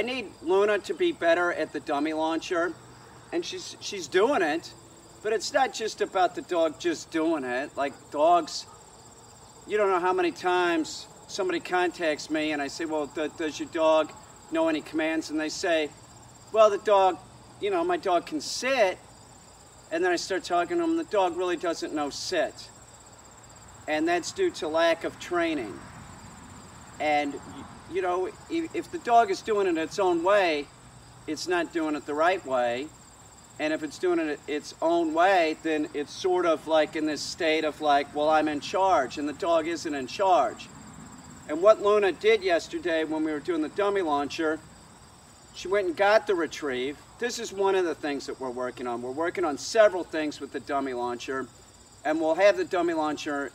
need Luna to be better at the dummy launcher, and she's doing it, but it's not just about the dog just doing it. Like dogs, you don't know how many times somebody contacts me and I say, well, does your dog know any commands? And they say, well, the dog, you know, my dog can sit. And then I start talking to them, the dog really doesn't know sit. And that's due to lack of training. And, you know, if the dog is doing it its own way, it's not doing it the right way. And if it's doing it its own way, then it's sort of like in this state of like, well, I'm in charge, and the dog isn't in charge. And what Luna did yesterday when we were doing the dummy launcher, she went and got the retrieve. This is one of the things that we're working on. We're working on several things with the dummy launcher, and we'll have the dummy launcher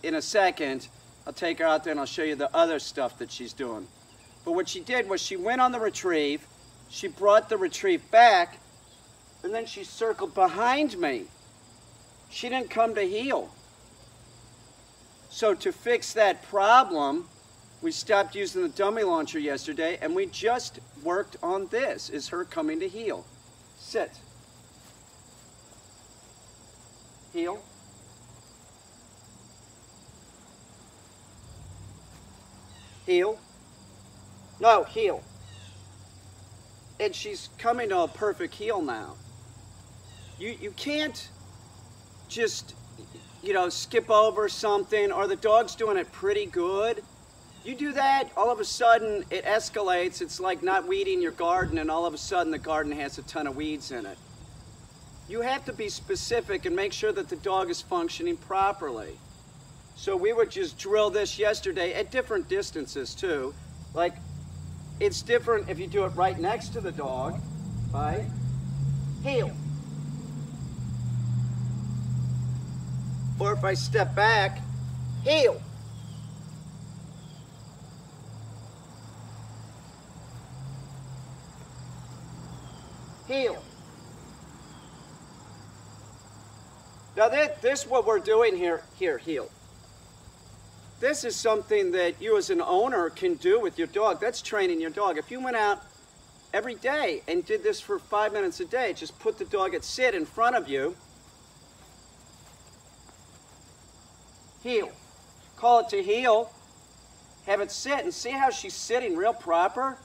in a second. I'll take her out there and I'll show you the other stuff that she's doing. But what she did was she went on the retrieve, she brought the retrieve back, and then she circled behind me. She didn't come to heel. So to fix that problem, we stopped using the dummy launcher yesterday, and we just worked on this, is her coming to heel. Sit. Heel. Heel. No, heel. And she's coming to a perfect heel now. You can't just, you know, skip over something, or the dog's doing it pretty good. You do that, all of a sudden it escalates. It's like not weeding your garden, and all of a sudden the garden has a ton of weeds in it. You have to be specific and make sure that the dog is functioning properly. So we would just drill this yesterday at different distances too. Like, it's different if you do it right next to the dog, right? Heel. Or if I step back, heel. Heel. Now this is what we're doing here, heel. This is something that you as an owner can do with your dog. That's training your dog. If you went out every day and did this for 5 minutes a day, just put the dog at sit in front of you, heel. Call it to heel, have it sit, and see how she's sitting real proper?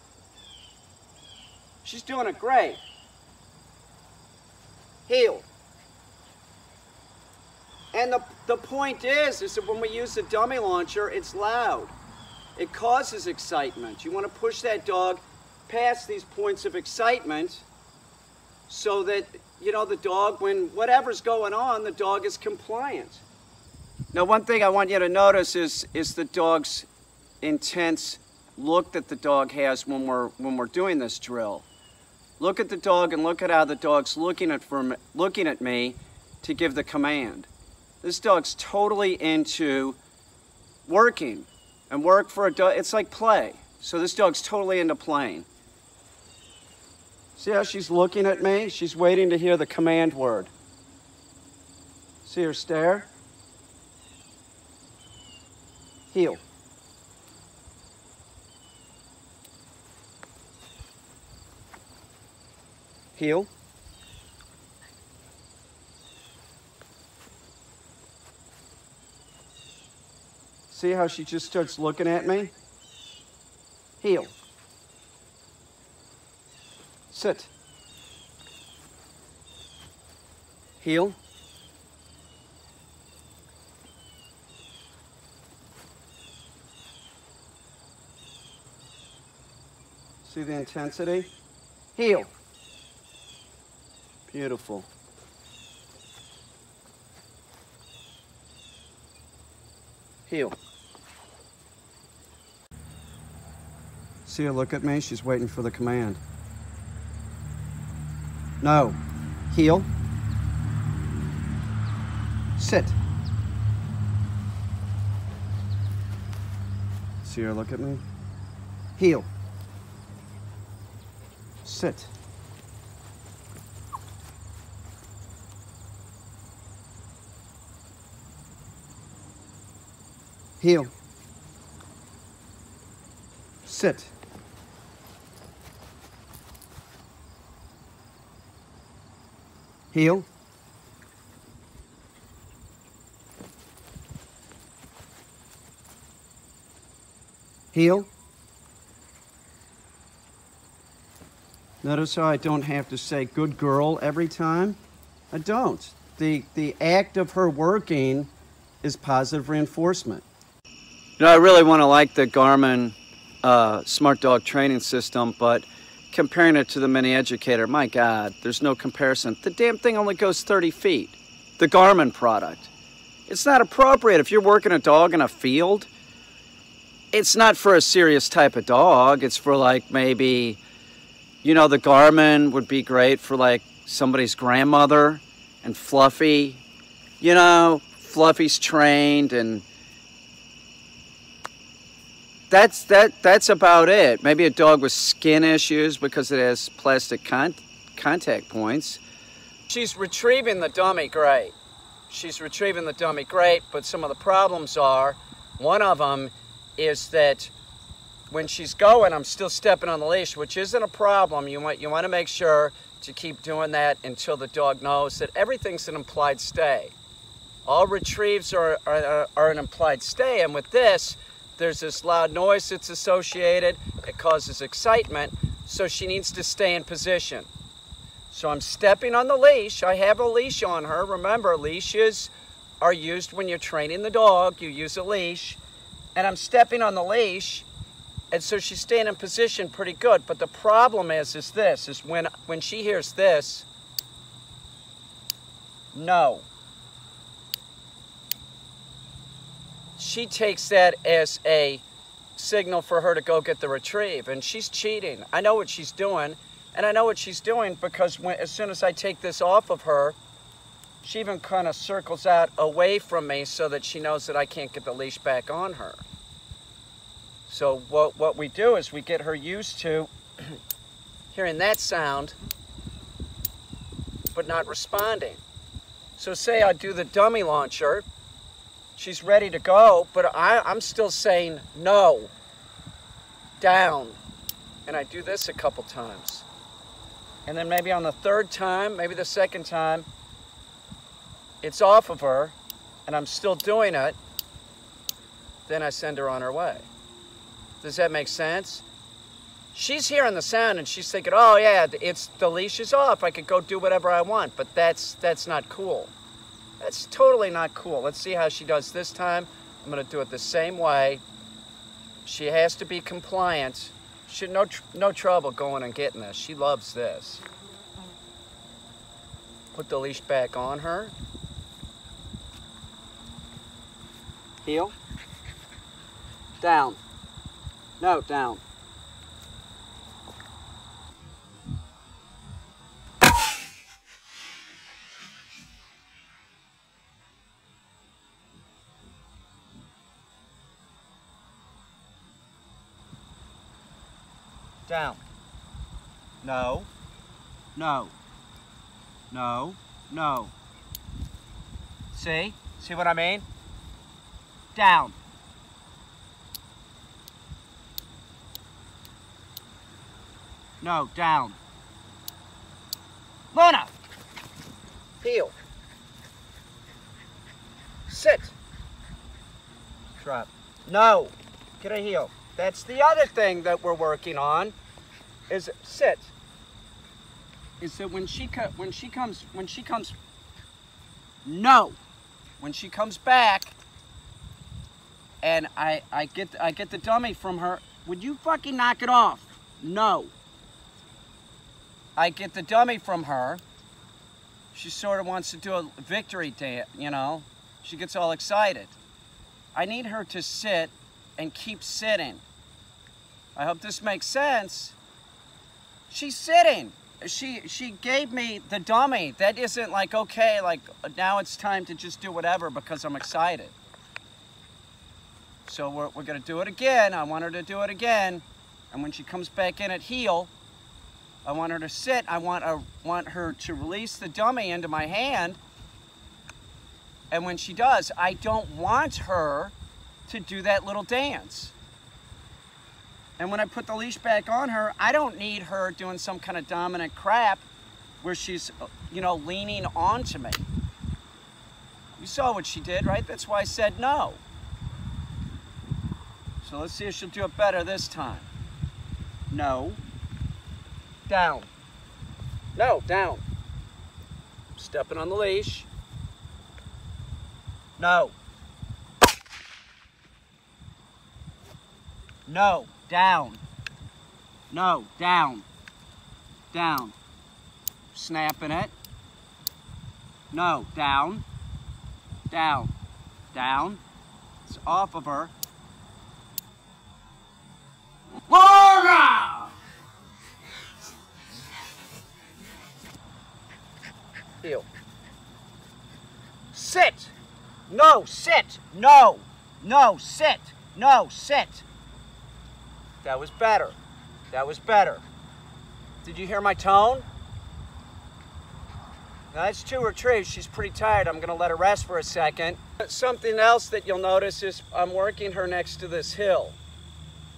She's doing it great. Heel. And the point is that when we use the dummy launcher, it's loud. It causes excitement. You want to push that dog past these points of excitement so that, you know, the dog, when whatever's going on, the dog is compliant. Now, one thing I want you to notice is the dog's intense look that the dog has when we're doing this drill. Look at the dog and look at how the dog's looking at me to give the command. This dog's totally into working, and work for a dog, it's like play. So this dog's totally into playing. See how she's looking at me? She's waiting to hear the command word. See her stare? Heel. Heel. See how she just starts looking at me? Heel. Sit. Heel. See the intensity? Heel. Beautiful. Heel. See her look at me? She's waiting for the command. No. Heel. Sit. See her look at me? Heel. Sit. Heel. Sit. Heel. Heel. Notice how I don't have to say good girl every time? I don't. The act of her working is positive reinforcement. You know, I really want to like the Garmin Smart Dog Training System, but comparing it to the Mini Educator, my God, there's no comparison. The damn thing only goes 30 feet. The Garmin product. It's not appropriate if you're working a dog in a field. It's not for a serious type of dog. It's for like maybe, you know, the Garmin would be great for like somebody's grandmother and Fluffy. You know, Fluffy's trained and that's about it. Maybe a dog with skin issues because it has plastic contact points. She's retrieving the dummy great. She's retrieving the dummy great, but some of the problems are, one of them is that when she's going, I'm still stepping on the leash, which isn't a problem. You want to make sure to keep doing that until the dog knows that everything's an implied stay. All retrieves are an implied stay, and with this, there's this loud noise that's associated. It causes excitement, so she needs to stay in position. So I'm stepping on the leash. I have a leash on her. Remember, leashes are used when you're training the dog. You use a leash. And I'm stepping on the leash, and so she's staying in position pretty good. But the problem is when she hears this, no. She takes that as a signal for her to go get the retrieve, and she's cheating. I know what she's doing, and I know what she's doing because as soon as I take this off of her, she even kind of circles out away from me so that she knows that I can't get the leash back on her. So what we do is we get her used to hearing that sound, but not responding. So say I do the dummy launcher, she's ready to go, but I'm still saying no, down. And I do this a couple times. And then maybe on the third time, maybe the second time, it's off of her, and I'm still doing it, then I send her on her way. Does that make sense? She's hearing the sound, and she's thinking, oh yeah, the leash is off, I could go do whatever I want, but that's not cool. That's totally not cool. Let's see how she does this time. I'm gonna do it the same way. She has to be compliant. She no trouble going and getting this. She loves this. Put the leash back on her. Heel. Down. No, down. Down. No. No. No. No. See? See what I mean? Down. No, down. Luna! Heel. Sit. Drop. No. Get a heel. That's the other thing that we're working on, is sit. Is that when she comes, no. When she comes back, and I get the dummy from her, would you fucking knock it off? No. I get the dummy from her. She sort of wants to do a victory dance, you know. She gets all excited. I need her to sit and keep sitting. I hope this makes sense. She's sitting. She gave me the dummy. That isn't like, okay, like now it's time to just do whatever because I'm excited. So we're gonna do it again. I want her to do it again. And when she comes back in at heel, I want her to sit. I want her to release the dummy into my hand. And when she does, I don't want her to do that little dance. And when I put the leash back on her, I don't need her doing some kind of dominant crap. where she's, you know, leaning onto me. You saw what she did, right? That's why I said no. So let's see if she'll do it better this time. No. Down. No, down. Stepping on the leash. No. No, down. No, down. Down. Snapping it. No, down. Down. Down. It's off of her. Laura! Heel. Sit. No, sit. No. No, sit. No, sit. That was better. That was better. Did you hear my tone? Now that's 2 retrieves. She's pretty tired. I'm going to let her rest for a second. Something else that you'll notice is I'm working her next to this hill,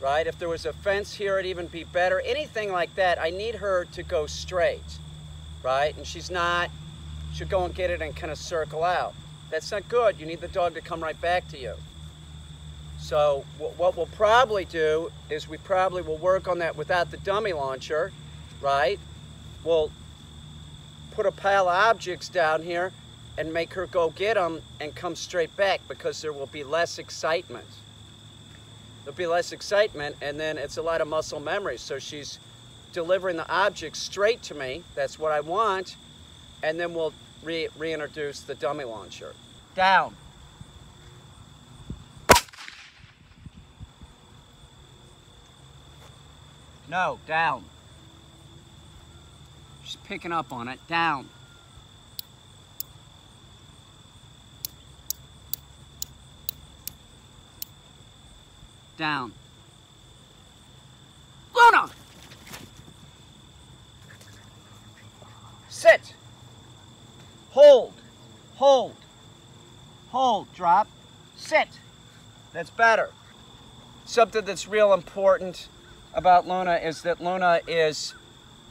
right? If there was a fence here, it'd even be better. Anything like that, I need her to go straight, right? And she's not. She'll go and get it and kind of circle out. That's not good. You need the dog to come right back to you. So what we'll probably do is we probably will work on that without the dummy launcher, right? We'll put a pile of objects down here and make her go get them and come straight back, because there will be less excitement. There'll be less excitement, and then it's a lot of muscle memory. So she's delivering the object straight to me. That's what I want. And then we'll reintroduce the dummy launcher. Down. No, down. She's picking up on it. Down. Down. Luna! Sit. Hold. Hold. Hold. Drop. Sit. That's better. Something that's real important about Luna is that Luna is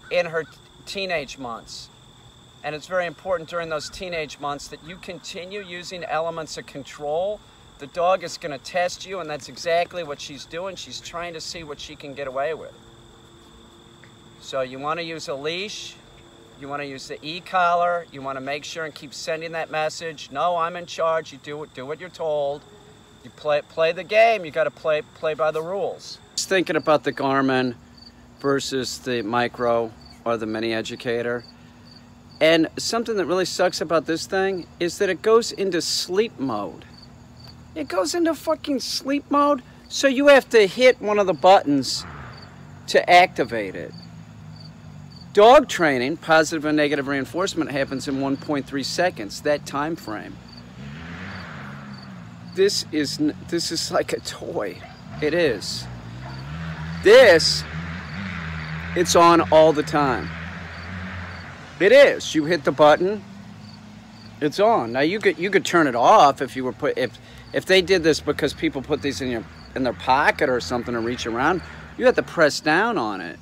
in her teenage months. And it's very important during those teenage months that you continue using elements of control. The dog is going to test you, and that's exactly what she's doing. She's trying to see what she can get away with. So you want to use a leash. You want to use the e-collar. You want to make sure and keep sending that message. No, I'm in charge. You do what you're told. You play the game. You got to play by the rules. Just thinking about the Garmin versus the Micro or the Mini Educator. And something that really sucks about this thing is that it goes into sleep mode. It goes into fucking sleep mode, so you have to hit one of the buttons to activate it. Dog training, positive and negative reinforcement, happens in 1.3 seconds, that time frame. This is like a toy. It is. This, it's on all the time. It is. You hit the button, it's on. Now you could turn it off if you were if they did this because people put these in their pocket or something to reach around. You have to press down on it.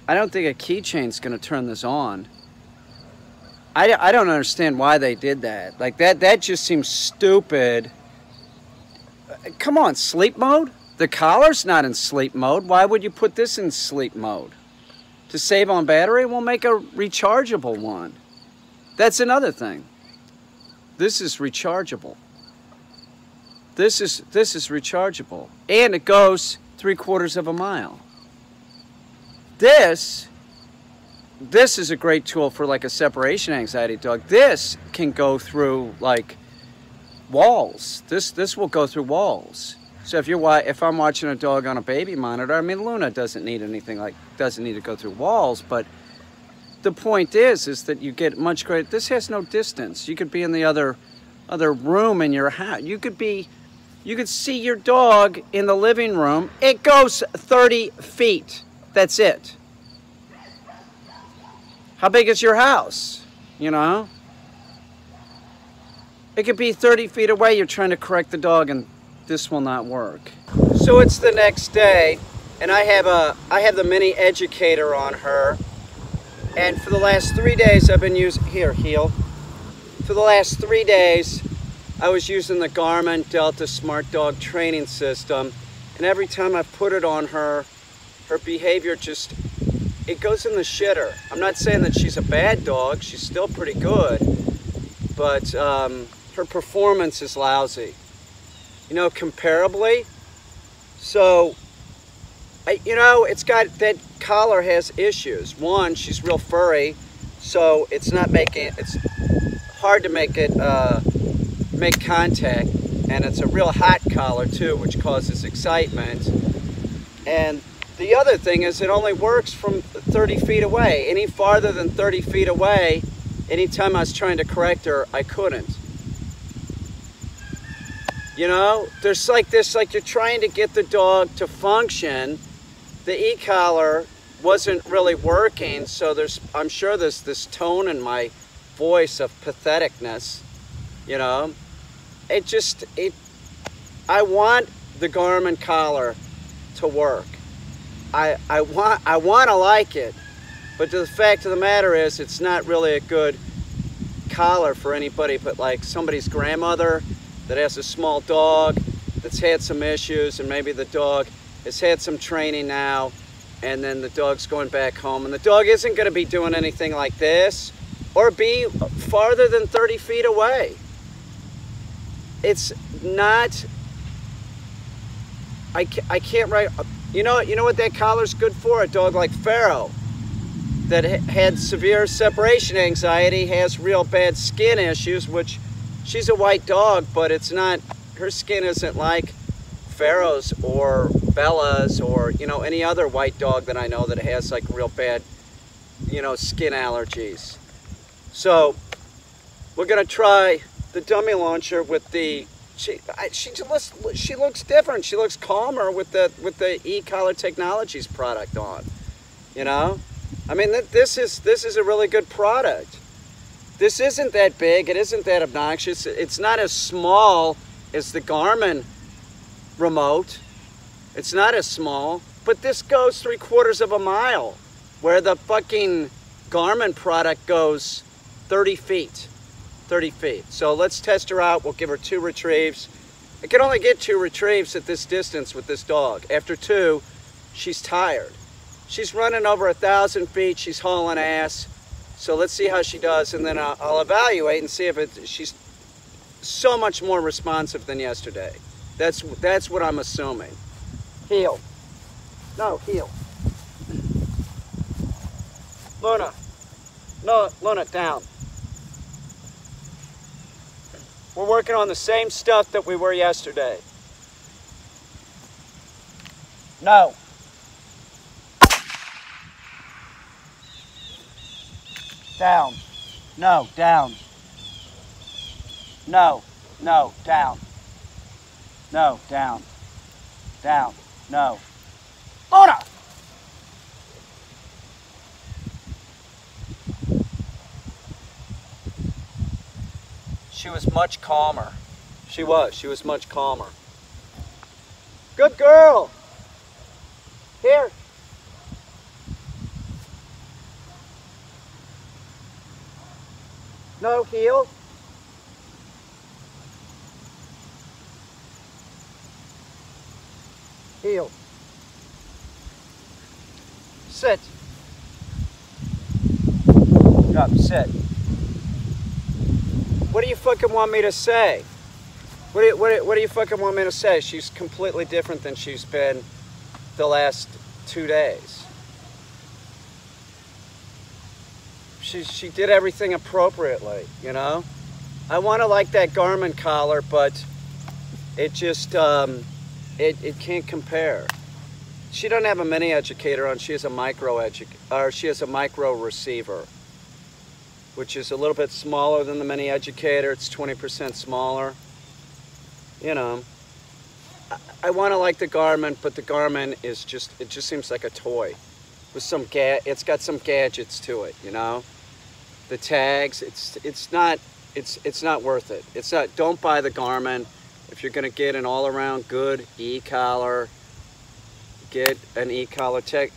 I don't think a keychain's going to turn this on. I don't understand why they did that. Like that just seems stupid. Come on, sleep mode? The collar's not in sleep mode. Why would you put this in sleep mode? To save on battery? We'll make a rechargeable one. That's another thing. This is rechargeable. This is rechargeable. And it goes 3/4 of a mile. This is a great tool for like a separation anxiety dog. This can go through like walls. This will go through walls. So if I'm watching a dog on a baby monitor, I mean Luna doesn't need to go through walls, but the point is that you get much greater. This has no distance. You could be in the other room in your house. You could see your dog in the living room. It goes 30 feet. That's it. How big is your house? You know? It could be 30 feet away. You're trying to correct the dog and this will not work. So it's the next day and I have the Mini Educator on her. And for the last 3 days I've been using, here, heel. For the last 3 days, I was using the Garmin Delta Smart Dog training system. And every time I put it on her, her behavior just, it goes in the shitter. I'm not saying that she's a bad dog, she's still pretty good, but her performance is lousy. You know, comparably. So, you know, it's got, that collar has issues. One, she's real furry, so it's not making, it's hard to make it make contact, and it's a real hot collar too, which causes excitement. And the other thing is it only works from 30 feet away. Any farther than 30 feet away, anytime I was trying to correct her, I couldn't. You know, there's like this, like you're trying to get the dog to function. The e-collar wasn't really working, so I'm sure there's this tone in my voice of patheticness, you know. I want the Garmin collar to work. I want to like it, but the fact of the matter is it's not really a good collar for anybody but like somebody's grandmother that has a small dog that's had some issues, and maybe the dog has had some training now, and then the dog's going back home, and the dog isn't going to be doing anything like this or be farther than 30 feet away. It's not, I can't write, you know what that collar's good for? A dog like Pharaoh that had severe separation anxiety, has real bad skin issues, which she's a white dog, but it's not, her skin isn't like Pharaoh's or Bella's or, you know, any other white dog that I know that has like real bad, you know, skin allergies. So we're gonna try the dummy launcher with the, she looks different. She looks calmer with the e-collar technologies product on, you know. I mean, this is a really good product. This isn't that big, it isn't that obnoxious, it's not as small as the Garmin remote, it's not as small, but this goes 3/4 of a mile, where the fucking Garmin product goes 30 feet. 30 feet. So let's test her out, we'll give her 2 retrieves. I can only get 2 retrieves at this distance with this dog. After 2, she's tired. She's running over 1,000 feet, she's hauling ass. So let's see how she does, and then I'll evaluate and see if she's so much more responsive than yesterday. That's what I'm assuming. Heel. No, heel. Luna. No, Luna, down. We're working on the same stuff that we were yesterday. No. Down. No, down. No, no, down. No, down. Down. No. Luna! She was much calmer. She was much calmer. Good girl! Here. No, heel. Heel. Sit. Up, sit. What do you fucking want me to say? What do you fucking want me to say? She's completely different than she's been the last 2 days. She did everything appropriately, you know? I want to like that Garmin collar, but it just, it can't compare. She doesn't have a mini educator on, she has a micro receiver, which is a little bit smaller than the mini educator. It's 20% smaller. You know, I want to like the Garmin, but the Garmin is just, it just seems like a toy with some it's got some gadgets to it, you know? The tags, it's not worth it. It's not, don't buy the Garmin. If you're gonna get an all-around good e-collar, get an e-collar tech.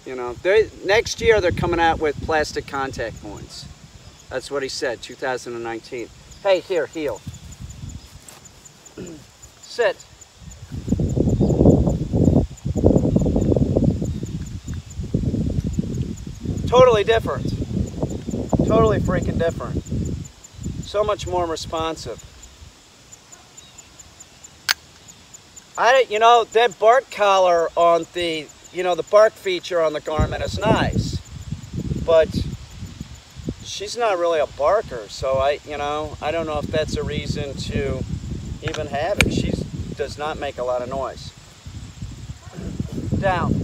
You know, next year they're coming out with plastic contact points. That's what he said, 2019. Hey, here, heel. Sit. Totally different. Totally freaking different. So much more responsive. You know, that bark collar on the, you know, the bark feature on the Garmin is nice, but she's not really a barker, so you know, I don't know if that's a reason to even have it. She does not make a lot of noise. Down.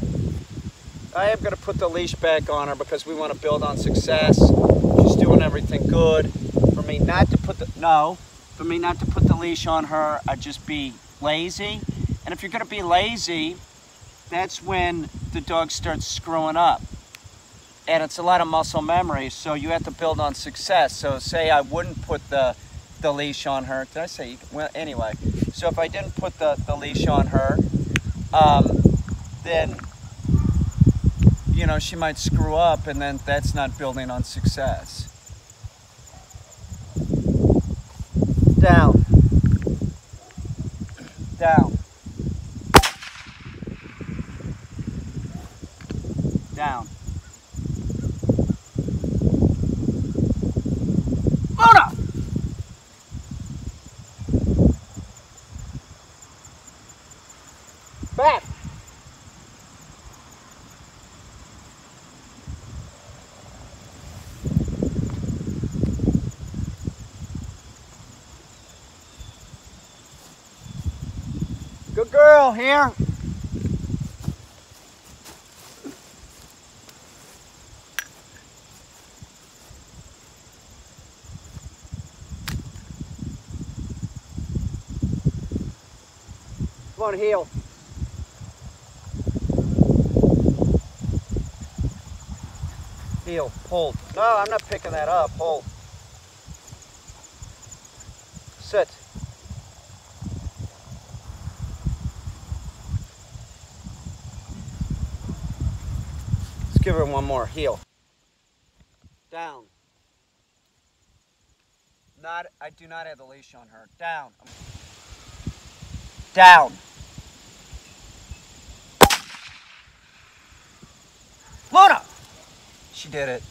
I am going to put the leash back on her because we want to build on success. She's doing everything good. For me not to put the leash on her, I'd just be lazy. And if you're going to be lazy, that's when the dog starts screwing up. And it's a lot of muscle memory, so you have to build on success. So say I wouldn't put the leash on her. Did I say? Well, anyway. So if I didn't put the leash on her, then, you know, she might screw up, and then that's not building on success. Down. Down. Down. Luna! Back. Good girl, here. Come on, heel. Heel, hold. No, I'm not picking that up. Hold. Sit. Let's give her one more. Heel. Down. I do not have the leash on her. Down. Down. Luna! She did it.